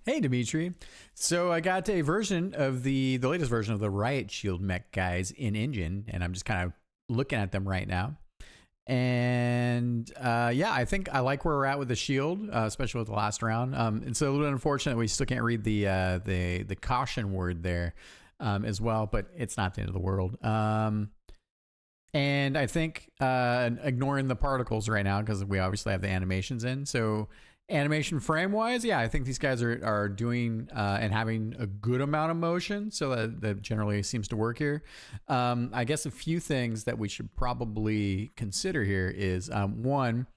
Hey, Dimitri. So I got a version of the latest version of the Riot Shield mech guys in engine, and I'm just kind of looking at them right now. And yeah, I think I like where we're at with the shield, especially with the last round. It's a little bit unfortunate we still can't read the caution word there as well, but it's not the end of the world. And I think ignoring the particles right now because we obviously have the animations in. So animation frame wise, yeah, I think these guys are doing and having a good amount of motion. So that generally seems to work here. I guess a few things that we should probably consider here is one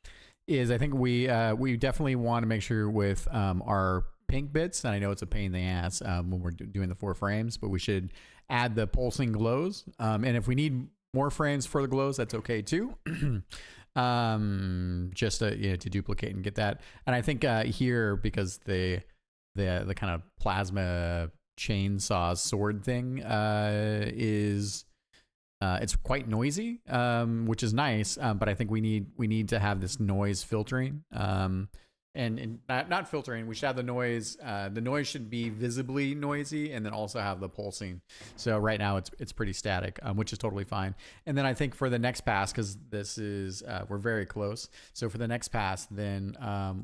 is I think we definitely want to make sure with our pink bits, and I know it's a pain in the ass when we're doing the 4 frames, but we should add the pulsing glows. And if we need more frames for the glows, that's okay too. Just to duplicate and get that. And I think here, because the kind of plasma chainsaw sword thing is it's quite noisy, which is nice. But I think we need to have this noise filtering. And not filtering. We should have the noise. The noise should be visibly noisy, and then also have the pulsing. So right now it's pretty static, which is totally fine. And then I think for the next pass, because this is we're very close. So for the next pass, then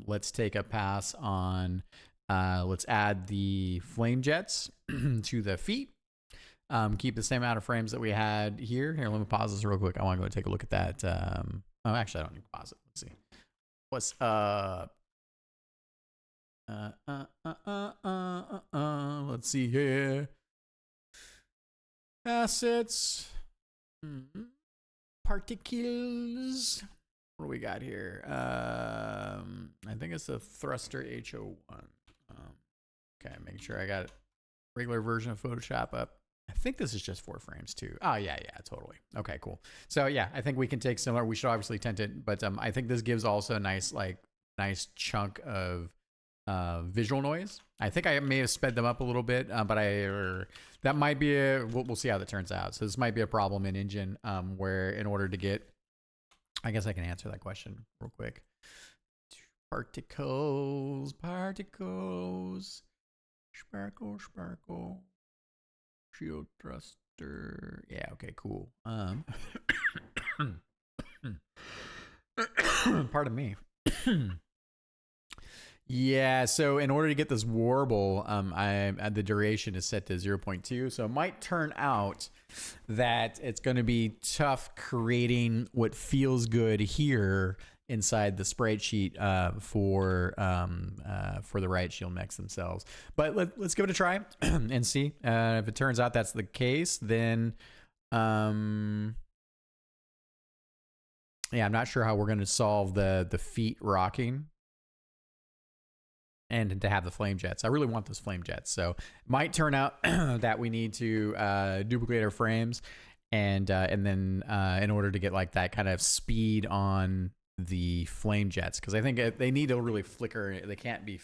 let's take a pass on. Let's add the flame jets to the feet. Keep the same amount of frames that we had here. Here, let me pause this real quick. I want to go take a look at that. Oh, actually, I don't need to pause it. Let's see. What's let's see here. Assets. Particles. What do we got here? I think it's the thruster HO1. Okay, making sure I got regular version of Photoshop up. I think this is just 4 frames too. Oh yeah, totally. Okay, cool. So yeah, I think we can take similar. We should obviously tint it, but I think this gives also a nice nice chunk of visual noise. I think I may have sped them up a little bit, but that might be we'll see how that turns out. So this might be a problem in engine where in order to get, I guess I can answer that question real quick. Particles, sparkle, shield thruster. Yeah, okay, cool. Pardon me. Yeah, so in order to get this warble, the duration is set to 0.2. So it might turn out that it's going to be tough creating what feels good here inside the sprite sheet for the Riot Shield mechs themselves. But let's give it a try and see. If it turns out that's the case, then yeah, I'm not sure how we're going to solve the feet rocking. And to have the flame jets. I really want those flame jets. So it might turn out that we need to duplicate our frames and then in order to get like that kind of speed on the flame jets, because I think they need to really flicker. They can't be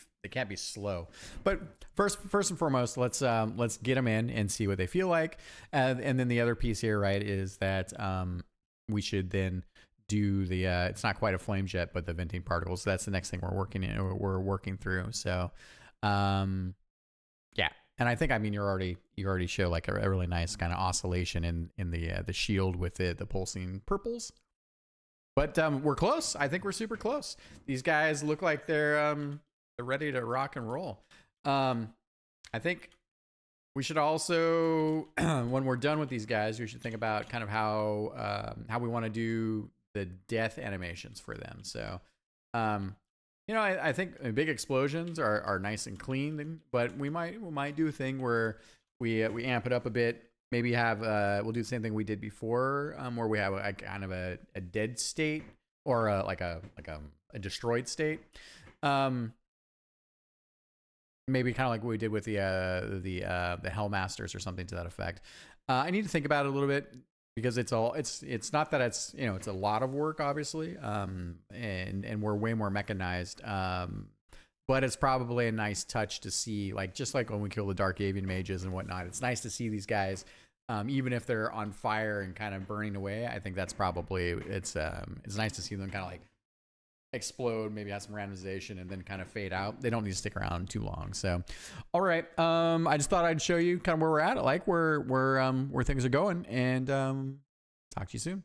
slow. But first and foremost, let's get them in and see what they feel like. And then the other piece here, right, is that we should then do the it's not quite a flame jet, but the venting particles. So that's the next thing we're working through. So yeah, and I think you already show like a really nice kind of oscillation in the shield with the pulsing purples. But we're close. I think we're super close. These guys look like they're ready to rock and roll. I think we should also when we're done with these guys, we should think about kind of how we want to do the death animations for them. So, I think big explosions are nice and clean, but we might do a thing where we amp it up a bit. Maybe have we'll do the same thing we did before, where we have a kind of a dead state or like a destroyed state. Maybe kind of like what we did with the Hellmasters or something to that effect. I need to think about it a little bit, because it's not that it's it's a lot of work, obviously, and we're way more mechanized, but it's probably a nice touch to see, like just like when we kill the Dark Avian mages and whatnot. It's nice to see these guys, even if they're on fire and kind of burning away. I think that's probably it's nice to see them kind of like explode, maybe have some randomization, and then kind of fade out. They don't need to stick around too long. So, all right. I just thought I'd show you kind of where we're at, like where things are going, and talk to you soon.